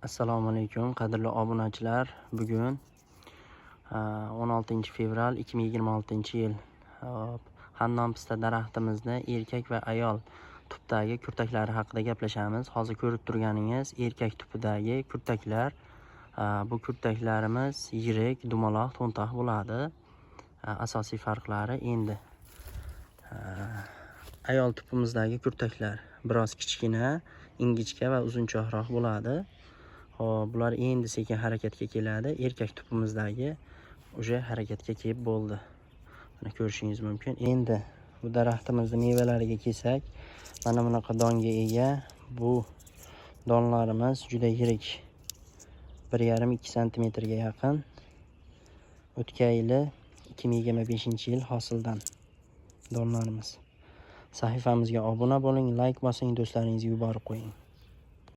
Assalomu alaykum qadrli obunachilar. Bugun 16 fevral 2026 yil. Hannon pista daraxtimizni erkak va ayol tupdagi kurtaklari haqida gaplashamiz. Hozir ko'rib turganingiz erkak tupidagi kurtaklar. Bu kurtaklarimiz yirik, dumaloq, to'ntoq bo'ladi. Asosiy farqlari endi ayol tupimizdagi kurtaklar biroz kichkina, ingichka va uzunchoqroq bo'ladi. Hop, bular endi sekin harakatga keladi. Erkak tupimizdagi уже harakatga kelib bo'ldi. Mana ko'rishingiz mumkin. Endi bu daraxtimizni mevalariga kelsak, mana bunaqa donga ega. Bu donlarimiz juda yirik. 1,5-2 santimetrga yaqin. O'tgan yili 2025-yil hosildan donlarimiz. Sahifamizga obuna bo'ling, like bosing, do'stlaringizga yuborib qo'ying.